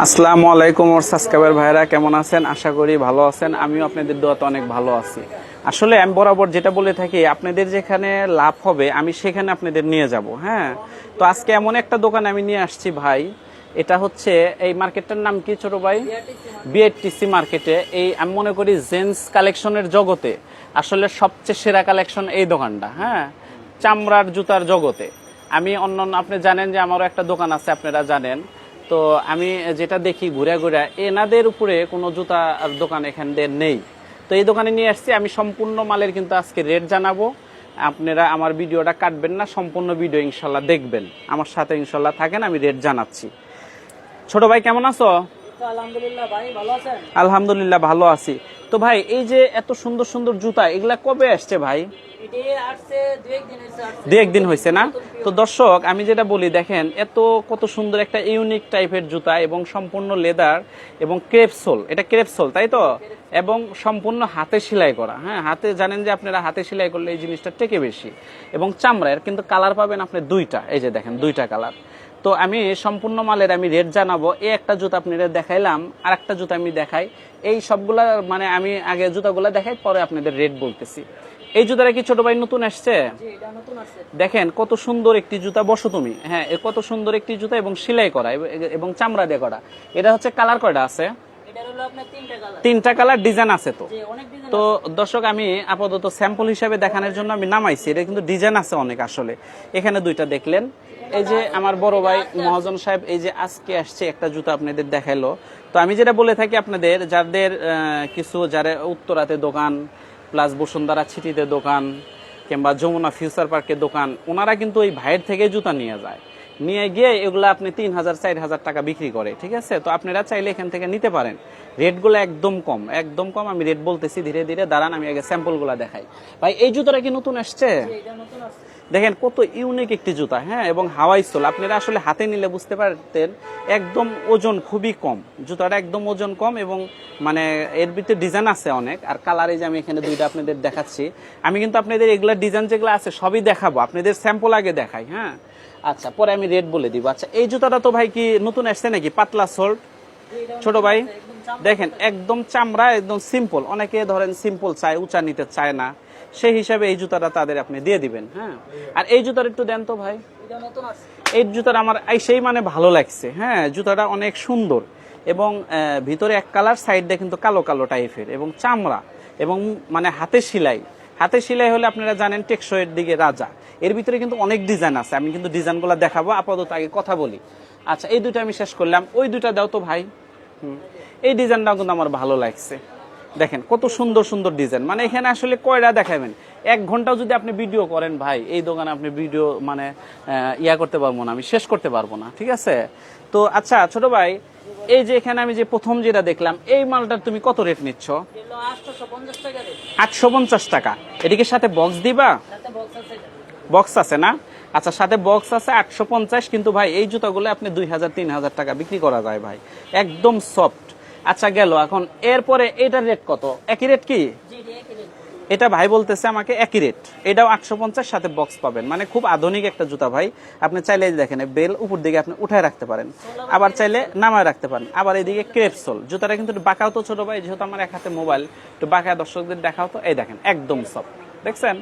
আসসালামু আলাইকুম ওর সাবস্ক্রাইবার ভাইরা, কেমন আছেন? আশা করি ভালো আছেন। আমিও আপনাদের দোয়াতে অনেক ভালো আছি। আসলে আমি বরাবর যেটা বলে থাকি, আপনাদের যেখানে লাভ হবে আমি সেখানে আপনাদের নিয়ে যাব। হ্যাঁ, তো আজকে এমন একটা দোকান আমি নিয়ে আসছি ভাই। এটা হচ্ছে, এই মার্কেটটার নাম কি ছোট ভাই? বিআরটিসি মার্কেটে। এই আমি মনে করি জেন্টস কালেকশনের জগতে আসলে সবচেয়ে সেরা কালেকশন এই দোকানটা। হ্যাঁ, চামড়ার জুতার জগতে। আমি অন্যান্য, আপনি জানেন যে আমারও একটা দোকান আছে, আপনারা জানেন। তো আমি যেটা দেখি ঘুরে ঘুরে, এনাদের উপরে কোনো জুতার দোকান এখানে নেই। তো এই দোকানে নিয়ে আসছি। আমি সম্পূর্ণ মালের কিন্তু আজকে রেট জানাবো। আপনারা আমার ভিডিওটা কাটবেন না, সম্পূর্ণ ভিডিও ইনশাল্লাহ দেখবেন। আমার সাথে ইনশাল্লাহ থাকেন, আমি রেট জানাচ্ছি। ছোট ভাই কেমন আছো? আলহামদুলিল্লাহ ভাই, ভালো আছেন? আলহামদুলিল্লাহ ভালো আছি। তো ভাই, এই যে এত সুন্দর সুন্দর জুতা, এগুলা কবে আসছে ভাই? দুই একদিন হয়েছে না? তো দর্শক, আমি যেটা বলি দেখেন, কত সুন্দর একটা ইউনিক টাইপের জুতা এবং সম্পূর্ণ লেদার এবং ক্রেপসোল। এটা ক্রেপসোল, তাই তো? এবং সম্পূর্ণ হাতে সেলাই করা। হ্যাঁ, হাতে জানেন যে আপনারা হাতে সেলাই করলে এই জিনিসটা টেকে বেশি। এবং চামড়ার কিন্তু কালার পাবেন আপনি দুইটা। এই যে দেখেন, দুইটা কালার। তো আমি সম্পূর্ণ মালের আমি রেট জানাবো। এই একটা জুতা আপনাদের দেখাইলাম, আর একটা জুতা আমি দেখাই। এই সবগুলা মানে আমি আগে জুতাগুলা দেখাই, পরে আপনাদের রেট বলতেছি। এই জুতাটা কি ছোট ভাই নতুন আসছে? দেখেন কত সুন্দর একটি জুতা। বসো তুমি। হ্যাঁ, কত সুন্দর একটি জুতা এবং সেলাই করা এবং চামড়া দিয়ে করা। এটা হচ্ছে কালার কয়টা আছে? তিনটা কালার ডিজাইন আছে। তো দর্শক, আমি আপাতত স্যাম্পল হিসাবে দেখানোর জন্য আমি নামাইছি। এটা কিন্তু ডিজাইন আছে অনেক। আসলে এখানে দুইটা দেখলেন। এই যে আমার বড় ভাই মহাজন সাহেব এই যে আজকে আসছে একটা জুতা আপনাদের দেখাইলো। তো আমি যেটা বলে থাকি আপনাদের, যাদের যারা উত্তরাতে দোকান, প্লাস বসুন্ধরা ছিটিতে দোকান, কিংবা যমুনা ফিউচার পার্কের দোকান, ওনারা কিন্তু ওই ভাইয়ের থেকে জুতা নিয়ে যায়। নিয়ে গিয়ে এগুলো আপনি 3,000 4,000 টাকা বিক্রি করে। ঠিক আছে? তো আপনারা চাইলে এখান থেকে নিতে পারেন। রেটগুলো একদম কম, একদম কম। আমি রেট বলতেছি ধীরে ধীরে, দাঁড়ান আমি আগে স্যাম্পলগুলো দেখাই। ভাই, এই জুতাটা কি নতুন আসছে? দেখেন কত ইউনিক একটি জুতা। হ্যাঁ, এবং হাওয়াই সোল। আপনারা আসলে হাতে নিলে বুঝতে পারতেন, একদম ওজন খুবই কম। জুতাটা একদম ওজন কম এবং মানে এর ভিতরে ডিজাইন আছে অনেক। আর কালার, এই যে আমি এখানে দুইটা আপনাদের দেখাচ্ছি। আমি কিন্তু আপনাদের এগুলা ডিজাইন যেগুলো আছে সবই দেখাবো, আপনাদের স্যাম্পল আগে দেখাই। হ্যাঁ, আচ্ছা, পরে আমি রেট বলে দিব। আচ্ছা, এই জুতাটা তো ভাই কি নতুন আসছে নাকি? পাতলা সোল ছোট ভাই। দেখেন একদম চামড়া, একদম সিম্পল। অনেকে ধরেন সিম্পল চায়, উঁচা নিতে চায় না, সেই হিসাবে এই জুতাটা তাদের আপনি দিয়ে দিবেন। হ্যাঁ, আর এই জুতার একটু দেন তো ভাই। এই জুতাটা আমার সেই মানে ভালো লাগছে। হ্যাঁ, জুতাটা অনেক সুন্দর এবং ভিতরে এক কালার, সাইড দিয়ে কিন্তু কালো কালো টাইপের, এবং চামড়া এবং মানে হাতে সেলাই। হাতে সেলাই হলে আপনারা জানেন টেকসইয়ের দিকে রাজা। এর ভিতরে কিন্তু অনেক ডিজাইন আছে, আমি কিন্তু ডিজাইনগুলো দেখাবো। আপাতত আগে কথা বলি। আচ্ছা, এই দুইটা আমি শেষ করলাম। ওই দুইটা দাও তো ভাই। এই ডিজাইনটাও কিন্তু আমার ভালো লাগছে। দেখেন কত সুন্দর সুন্দর ডিজাইন। মানে এখানে আসলে কয়টা দেখাবেন? 1 ঘন্টাও যদি আপনি ভিডিও করেন ভাই, এই দোকানে আপনি ভিডিও মানে করতে পারবো না, আমি শেষ করতে পারবো না। ঠিক আছে? তো আচ্ছা ছোট ভাই, এই যে এখানে আমি যে প্রথম যেটা দেখলাম, এই মালটার তুমি কত রেট নিচ্ছ? 850 টাকা। এদিকে সাথে বক্স দিবা? বক্স আছে না? আচ্ছা, সাথে বক্স আছে 850। কিন্তু ভাই এই জুতাগুলো আপনি 2,000 3,000 টাকা বিক্রি করা যায় ভাই, একদম সফট। আচ্ছা, গেল। এখন এরপরে এটার রেট কত? একই রেট কি? এটা ভাই বলতেছে আমাকে একই রেট। এটাও 850, সাথে বক্স পাবেন। মানে খুব আধুনিক একটা জুতা ভাই। আপনি চাইলে দেখেন বেল উপর দিকে আপনি উঠায় রাখতে পারেন, আবার চাইলে নামায় রাখতে পারেন। আবার এইদিকে ক্রেপসোল। জুতাটা কিন্তু বাঁকাও তো ছোট ভাই, যেহেতু আমার এক হাতে মোবাইল, একটু বাঁকা দর্শকদের দেখাও তো। এই দেখেন একদম সফট, দেখছেন?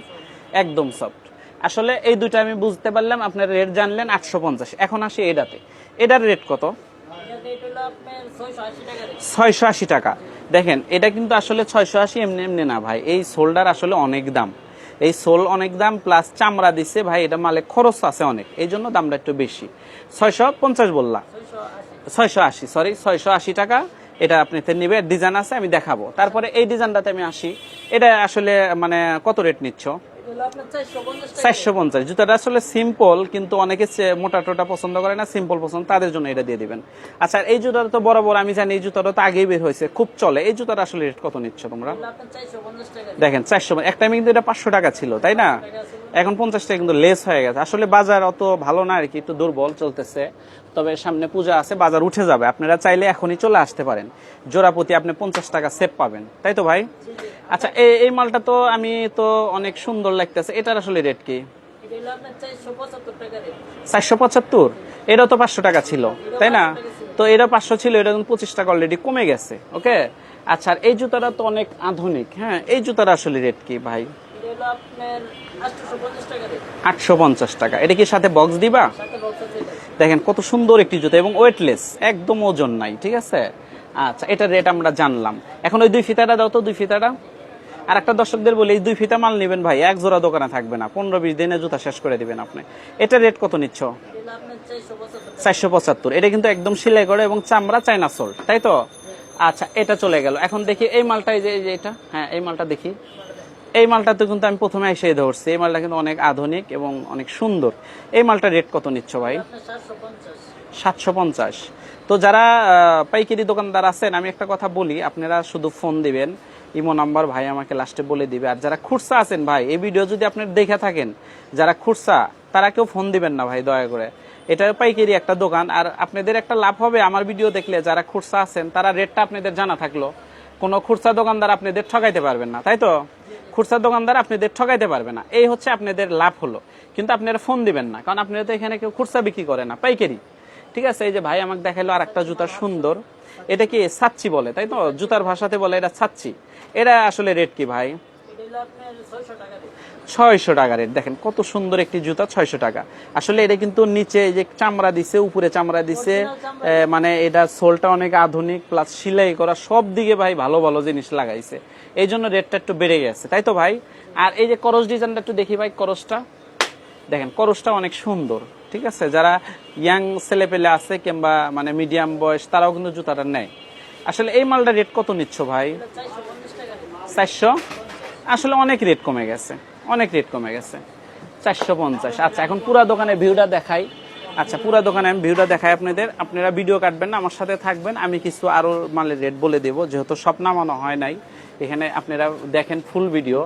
একদম সফট। আসলে এই দুইটা আমি বুঝতে পারলাম। আপনার রেট জানলেন 850। এখন আসি এটাতে। এটার রেট কত? 680 টাকা। দেখেন এটা কিন্তু আসলে 680 এমনি এমনি না ভাই। এই সোলটার আসলে অনেক দাম। এই সোল অনেক দাম, প্লাস চামড়া দিচ্ছে ভাই। এটা মালে খরচ আছে অনেক, এই জন্য দামটা একটু বেশি। 650 বললাম, 680, সরি 680 টাকা। এটা আপনি নিবে। ডিজাইন আছে, আমি দেখাবো। তারপরে এই ডিজাইনটাতে আমি আসি। এটা আসলে মানে কত রেট নিচ্ছ? 450। জুতাটা আসলে সিম্পল, কিন্তু অনেকে মোটা টোটা পছন্দ করে না, সিম্পল পছন্দ, তাদের জন্য এটা দিয়ে দিবেন। আচ্ছা, এই জুতাটা তো বরাবর আমি জানি, এই জুতাটা তো আগেই বের হয়েছে, খুব চলে। এই জুতাটা আসলে রেট কত নিচ্ছ তোমরা? দেখেন 400। এক টাইমে কিন্তু এটা 500 টাকা ছিল, তাই না? এখন 50 টাকা কিন্তু লেস হয়ে গেছে। আসলে বাজার অত ভালো না আর কি, একটু দুর্বল চলতেছে। তবে সামনে পূজা আছে, বাজার উঠে যাবে। আপনারা চাইলে এখনই চলে আসতে পারেন। জোড়া প্রতি আপনি 50 টাকা সেভ পাবেন, তাই তো ভাই? আচ্ছা, এই মালটা তো আমি তো অনেক সুন্দর লাগতেছে। এটার আসলে রেট কি? 475। এটাও তো 500 টাকা ছিল, তাই না? তো এটা 500 ছিল, এটা কিন্তু 25 টাকা অলরেডি কমে গেছে। ওকে, আচ্ছা, আর এই জুতাটা তো অনেক আধুনিক। হ্যাঁ, এই জুতার আসলে রেট কি ভাই? এটা হলো আপনার 850 টাকা রেট। 850 টাকা। এটা কি সাথে বক্স দিবা? সাথে বক্স আছে এটা। দেখেন কত সুন্দর একটি জুতা এবং ওয়েটলেস, একদম ওজন নাই। ঠিক আছে, আচ্ছা, এটার রেট আমরা জানলাম। এখন ওই 2 ফিতাটা দাও তো, 2 ফিতাটা। আর একটা দর্শকদের বলি, এই 2 ফিতা মাল নেবেন ভাই, এক জোড়া দোকানে থাকবে না, 15-20 দিনে জুতা শেষ করে দিবেন আপনি। এটার রেট কত নিচ্ছ? এটা হলো আপনার 475 টাকা। 475। এটা কিন্তু একদম সেলাই করে এবং চামড়া, চায়না সোল, তাই তো? আচ্ছা, এটা চলে গেল। এখন দেখি এই মালটা, এই যে এটা, হ্যাঁ এই মালটা দেখি। এই মালটা তো কিন্তু আমি প্রথমে এসে ধরছি, এই মালটা কিন্তু অনেক আধুনিক এবং অনেক সুন্দর। এই মালটার রেট কত নিচ্ছ ভাই? আপনার 750। 750। তো যারা পাইকারি দোকানদার আছেন, আমি একটা কথা বলি, আপনারা শুধু ফোন দিবেন, ইমো নাম্বার ভাই আমাকে লাস্টে বলে দিবে। আর যারা খুচরা আছেন ভাই, এই ভিডিও যদি আপনারা দেখে থাকেন, যারা খুচরা, তারা কেউ ফোন দিবেন না ভাই, দয়া করে। এটা পাইকারি একটা দোকান, আর আপনাদের একটা লাভ হবে আমার ভিডিও দেখলে, যারা খুচরা আছেন তারা রেটটা আপনাদের জানা থাকলো। কোনো খুচরা দোকানদার আপনাদের ঠকাইতে পারবেন না, তাই তো? খুচরা দোকানদার আপনাদের ঠকাইতে পারবে না, এই হচ্ছে আপনাদের লাভ হলো। কিন্তু আপনারা ফোন দিবেন না, কারণ আপনারা তো এখানে কেউ খুচরা বিক্রি করে না, পাইকারি। ঠিক আছে, এই যে ভাই আমাকে দেখাইলো আর একটা জুতা সুন্দর, এটা কি ছাচ্ছি বলে, তাই তো? জুতার ভাষাতে বলে এটা ছাচ্ছি। এটা আসলে রেট কি ভাই? এটা হলো আপনার 600 টাকা রেট। 600 টাকা রেট। দেখেন কত সুন্দর একটি জুতা, 600 টাকা। আসলে এটা কিন্তু নিচে এই যে চামড়া দিছে, উপরে চামড়া দিছে, মানে এটা সোলটা অনেক আধুনিক, প্লাস সেলাই করা, সব দিকে ভাই ভালো ভালো জিনিস লাগাইছে, এই জন্য রেটটা একটু বেড়ে গেছে, তাই তো ভাই? আর এই যে করস ডিজাইনটা একটু দেখি ভাই, করসটা দেখেন, করসটা অনেক সুন্দর। ঠিক আছে, যারা ইয়াং ছেলেপেলে আছে কিংবা মানে মিডিয়াম বয়স, তারাও কিন্তু জুতাটা নেয়। আসলে এই মালটা রেট কত নিচ্ছ ভাই? 450 টাকা রেট। 400। আসলে অনেক রেট কমে গেছে, অনেক রেট কমে গেছে। 450। আচ্ছা, এখন পুরা দোকানে ভিউটা দেখাই। আচ্ছা, পুরা দোকানে আমি ভিউটা দেখাই আপনাদের, আপনারা ভিডিও কাটবেন না, আমার সাথে থাকবেন, আমি কিছু আরো মালের রেট বলে দেবো, যেহেতু সব নামানো হয় নাই এখানে, আপনারা দেখেন ফুল ভিডিও।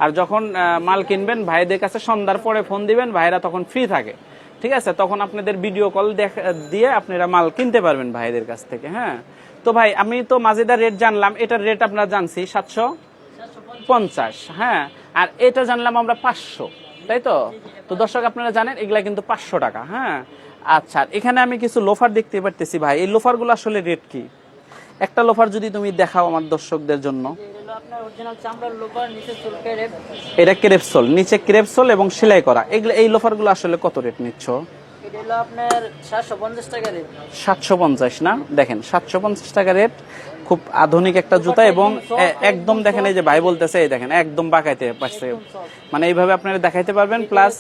আর যখন মাল কিনবেন ভাইদের কাছে সন্ধ্যার পরে ফোন দিবেন, ভাইরা তখন ফ্রি থাকে। ঠিক আছে, তখন আপনাদের ভিডিও কল দিয়ে আপনারা মাল কিনতে পারবেন ভাইদের কাছ থেকে। হ্যাঁ, তো ভাই আমি তো মাঝেদার রেট জানলাম, এটার রেট আপনারা জানছি 750। হ্যাঁ, আর এটা জানলাম আমরা 500, তাই তো? তো দর্শক আপনারা জানেন এগুলা কিন্তু 500 টাকা। হ্যাঁ, আচ্ছা, এখানে আমি কিছু লোফার দেখতে পারতেছি ভাই, এই লোফারগুলো আসলে রেট কি? একটা লোফার যদি তুমি দেখাও আমার দর্শকদের জন্য। এটা হলো আপনার অরিজিনাল চামড়ার লোফার, নিচে সোল ক্রেপ। এটা ক্রেপসোল, নিচে ক্রেপসোল এবং সেলাই করা, এগুলো এই লোফারগুলো আসলে কত রেট নিচ্ছ? এটা হলো আপনার 750 টাকা রেট। 750 না? দেখেন 750 টাকা রেট, খুব আধুনিক একটা জুতা এবং একদম দেখেন, এই যে ভাই বলতেছে, এই দেখেন একদম বাঁকাইতে পারছে, মানে এইভাবে আপনারা দেখাইতে পারবেন। প্লাস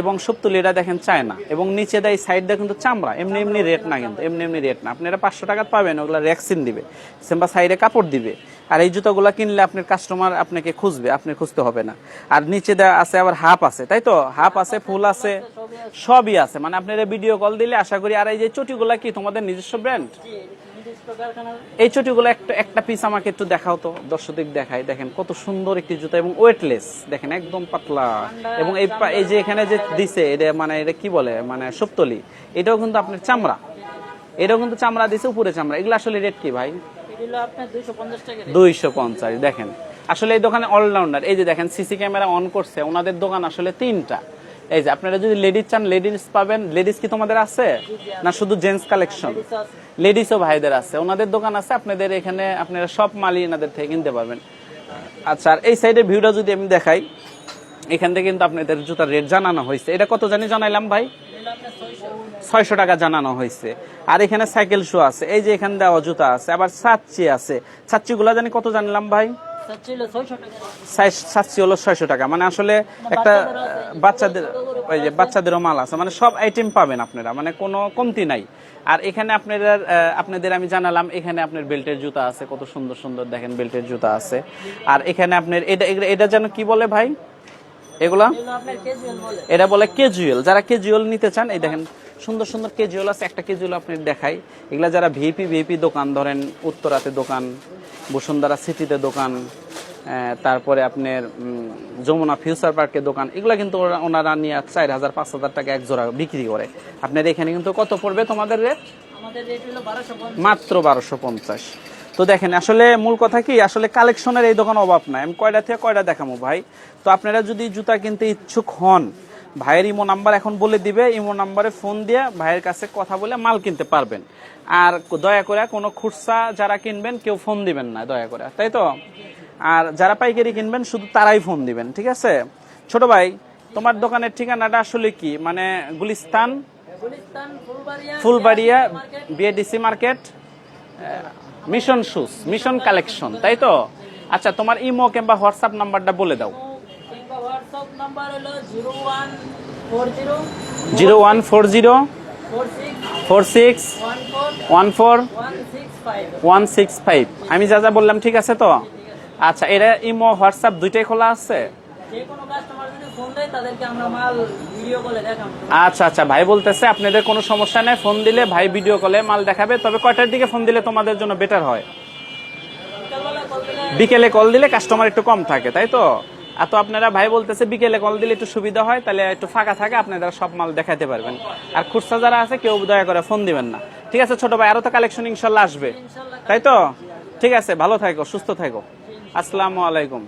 এবং সবতুলিটা দেখেন চায়না, এবং নিচে দেয় সাইড দিয়ে কিন্তু চামড়া, এমনি এমনি রেট না, কিন্তু এমনি এমনি রেট না। আপনারা 500 টাকা পাবেন, ওগুলা রেক্সিন দিবে, কিংবা সাইডে কাপড় দিবে। আর এই জুতাগুলা কিনলে আপনার কাস্টমার আপনাকে খুঁজবে, আপনি খুঁজতে হবে না। আর নিচে দেওয়া আছে আবার হাফ আছে, তাই তো? হাফ আছে, ফুল আছে, সবই আছে, মানে আপনারা ভিডিও কল দিলে আশা করি। আর এই যে চটিগুলা কি তোমাদের নিজস্ব ব্র্যান্ড? এই চটিগুলো একটা পিস আমাকে একটু দেখাও তো, দর্শক দেখাই। দেখেন কত সুন্দর একটি জুতা এবং ওয়েটলেস, দেখেন একদম পাতলা। এবং এই যে এখানে যে দিছে, এটা মানে এটা কি বলে, মানে সবতলি, এটাও কিন্তু আপনার চামড়া, এটাও কিন্তু চামড়া দিছে, উপরে চামড়া। এগুলো আসলে রেট কি ভাই? এটা হলো আপনার 250 টাকা রেট। 250। দেখেন আসলে এই দোকানে অলরাউন্ডার, এই যে দেখেন সিসি ক্যামেরা অন করছে, ওনাদের দোকান আসলে 3টা। এই যে আপনারা যদি লেডিস চান, লেডিস পাবেন। লেডিস কি তোমাদের আছে না শুধু জেন্টস কালেকশন? লেডিসও ভাইদের আছে, ওনাদের দোকান আছে। আপনাদের এখানে আপনারা সব মালই এনাদের থেকে কিনতে পারবেন। আচ্ছা, আর এই সাইডের ভিউটা যদি আমি দেখাই, এখান থেকে কিন্তু আপনাদের জুতার রেট জানানো হয়েছে। এটা কত জানি জানাইলাম ভাই? 600 টাকা জানানো হয়েছে। আর এখানে সাইকেল শু আছে, এই যে এখানে দেওয়া জুতা আছে, আবার ছাচ্চি আছে। ছাচ্চি গুলা জানি কত জানলাম ভাই? ছাচ্চি হলো 600 টাকা। মানে আসলে একটা বাচ্চাদের, ওই যে বাচ্চাদেরও মাল আছে, মানে সব আইটেম পাবেন আপনারা, মানে কোনো কমতি নাই। আর এখানে আপনাদের আমি জানালাম, এখানে আপনার বেল্টের জুতা আছে, কত সুন্দর সুন্দর দেখেন বেল্টের জুতা আছে। আর এখানে আপনার এটা যেন কি বলে ভাই এগুলা? এটা বলে ক্যাজুয়াল। যারা ক্যাজুয়াল নিতে চান, এই দেখেন সুন্দর সুন্দর ক্যাজুয়াল আছে। একটা ক্যাজুয়াল আপনার দেখাই, এগুলা যারা ভিপি দোকান, ধরেন উত্তরাতে দোকান, বসুন্ধরা সিটিতে দোকান, তারপরে আপনার যমুনা ফিউচার পার্কে দোকান, এগুলা কিন্তু ওনারা নিয়ে 4000-5000 টাকা এক জোড়া বিক্রি করে। আপনার এখানে কিন্তু কত পড়বে তোমাদের রেট? মাত্র 1250। তো দেখেন আসলে মূল কথা কি, আসলে কালেকশনের এই দোকান অভাব নাই। আমি কয়টা থেকে কয়টা দেখাবো ভাই। তো আপনারা যদি জুতা কিনতে ইচ্ছুক হন, ভাইয়ের ইমো নাম্বার এখন বলে দিবে, ইমো নাম্বারে ফোন দিয়ে ভাইয়ের কাছে কথা বলে মাল কিনতে পারবেন। আর দয়া করে কোনো খুচরা যারা কিনবেন কেউ ফোন দিবেন না দয়া করে, তাই তো? আর যারা পাইকারি কিনবেন শুধু তারাই ফোন দিবেন, ঠিক আছে? ছোট ভাই, তোমার দোকানের ঠিকানাটা আসলে কি? মানে Gulistan, Gulistan, Phulbaria, BADC market, mission shoes, mission collection, তাই তো? আচ্ছা, তোমার ইমো কিংবা হোয়াটসঅ্যাপ নাম্বারটা বলে দাও। কিংবা হোয়াটসঅ্যাপ নাম্বার হলো 0140 0140 46 46 14 14 165। 165। আমি যা যা বললাম ঠিক আছে তো? আচ্ছা, এরা ইমো হোয়াটসঅ্যাপ দুইটাই খোলা আছে? যে কোনো কাস্টমার যদি ফোন দেয় তাদেরকে আমরা মাল ভিডিও কলে দেখাবো। আচ্ছা আচ্ছা, ভাই বলতেছে আপনাদের কোনো সমস্যা নেই, ফোন দিলে ভাই ভিডিও কলে মাল দেখাবে। তবে কয়টার দিকে ফোন দিলে তোমাদের জন্য বেটার হয়? বিকালবেলা কল দিলে বিকেলে কল দিলে কাস্টমার একটু কম থাকে, তাই তো? আর তো আপনারা ভাই বলতেছে বিকেলে কল দিলে একটু সুবিধা হয়, তাহলে একটু ফাঁকা থাকে, আপনারা সব মাল দেখাতে পারবেন। আর খুচরা যারা আছে কেউ দয়া করে ফোন দিবেন না, ঠিক আছে ছোট ভাই? আরো তো কালেকশন ইনশাল্লাহ আসবে, ইনশাল্লাহ। তাই তো? ঠিক আছে, ভালো থাকো, সুস্থ থাকো। আসসালামু আলাইকুম।